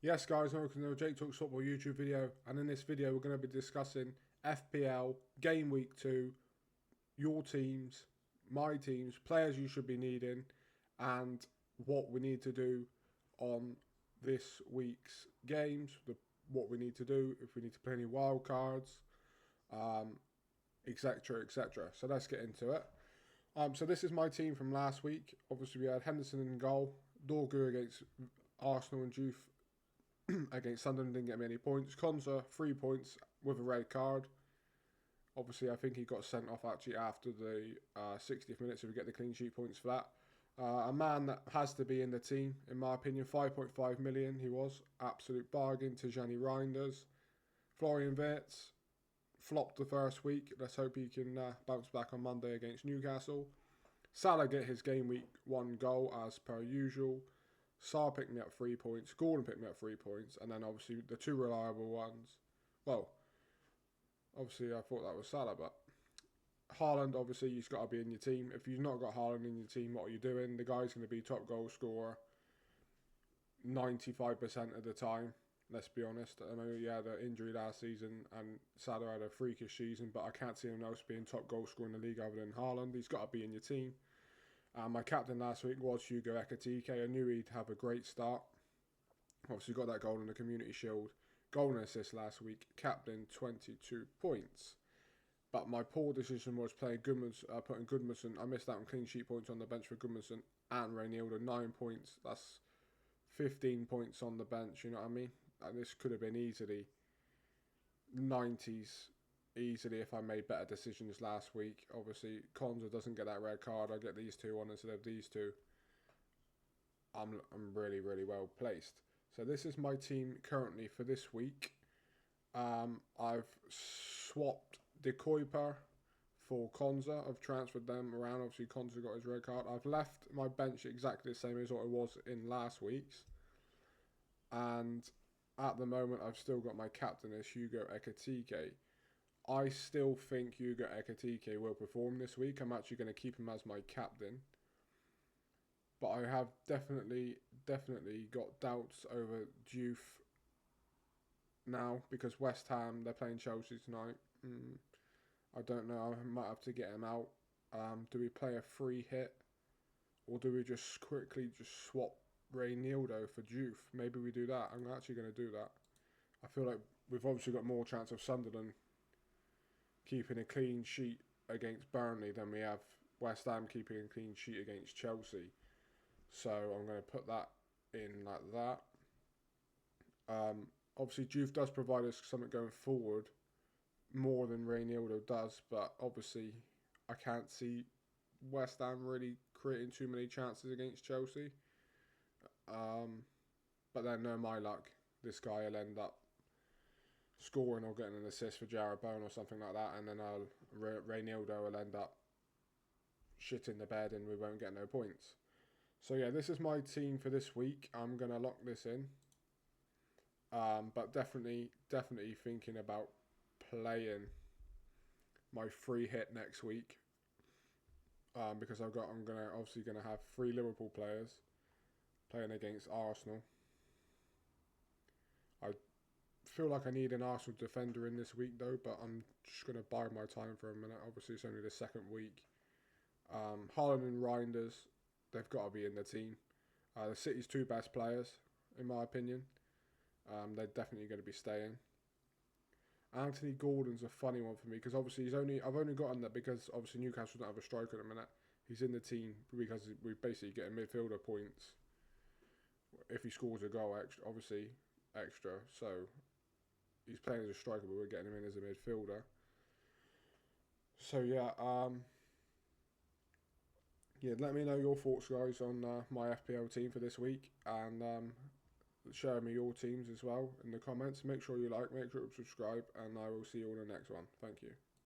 Yes guys, welcome to the Jake Talks Football YouTube video, and in this video we're going to be discussing FPL Game Week 2, your teams, my teams, players you should be needing, and what we need to do on this week's games, what we need to do, if we need to play any wild cards, etc, etc. So let's get into it. So this is my team from last week. Obviously we had Henderson in goal, Dorgu against Arsenal and Juve against Sunderland, didn't get me any points. Konza, 3 points with a red card. Obviously, I think he got sent off actually after the 60th minute, so we get the clean sheet points for that. A man that has to be in the team, in my opinion, 5.5 million he was. Absolute bargain to Gianni Reinders. Florian Wirtz flopped the first week. Let's hope he can bounce back on Monday against Newcastle. Salah get his game week 1 goal as per usual. Saar picked me up 3 points. Gordon picked me up 3 points. And then obviously the two reliable ones. Well, obviously I thought that was Salah, but Haaland, obviously, he's got to be in your team. If you've not got Haaland in your team, what are you doing? The guy's going to be top goal scorer 95% of the time. Let's be honest. I know he had an injury last season and Salah had a freakish season, but I can't see anyone else being top goal scorer in the league other than Haaland. He's got to be in your team. My captain last week was Hugo Ekitike. I knew he'd have a great start. Obviously got that goal in the Community Shield. Goal and assist last week. Captain 22 points. But my poor decision was playing putting Goodmanson. I missed out on clean sheet points on the bench for Goodmanson and Reinildo. 9 points. That's 15 points on the bench. You know what I mean? And this could have been easily 90s. Easily if I made better decisions last week. Obviously, Konza doesn't get that red card. I get these two on instead of these two. I'm really, really well placed. So this is my team currently for this week. I've swapped De Kuiper for Konza. I've transferred them around. Obviously, Konza got his red card. I've left my bench exactly the same as what it was in last week's. And at the moment, I've still got my captain as Hugo Ekitike. I still think Hugo Ekitike will perform this week. I'm actually going to keep him as my captain. But I have definitely got doubts over Juve now because West Ham, they're playing Chelsea tonight. I don't know. I might have to get him out. Do we play a free hit? Or do we just quickly swap Reinildo for Juve? Maybe we do that. I'm actually going to do that. I feel like we've obviously got more chance of Sunderland keeping a clean sheet against Burnley than we have West Ham keeping a clean sheet against Chelsea. So I'm going to put that in like that. Obviously, Juve does provide us something going forward more than Reinildo does, but obviously I can't see West Ham really creating too many chances against Chelsea. But then, no, my luck, this guy will end up scoring or getting an assist for Jarrod Bowen or something like that, and then Reinildo will end up shitting the bed and we won't get no points. So yeah, this is my team for this week. I'm going to lock this in. But definitely thinking about playing my free hit next week. Because I'm obviously gonna have 3 Liverpool players playing against Arsenal. I feel like I need an Arsenal defender in this week though, but I'm just gonna bide my time for a minute. Obviously it's only the second week. Haaland and Reinders, they've got to be in the team. The City's 2 best players, in my opinion. They're definitely going to be staying. Anthony Gordon's a funny one for me because obviously I've only gotten that because obviously Newcastle don't have a striker at the minute. He's in the team because we basically get midfielder points if he scores a goal extra. So he's playing as a striker, but we're getting him in as a midfielder. So yeah, let me know your thoughts, guys, on my FPL team for this week, and share me your teams as well in the comments. Make sure you like, make sure you subscribe, and I will see you on the next one. Thank you.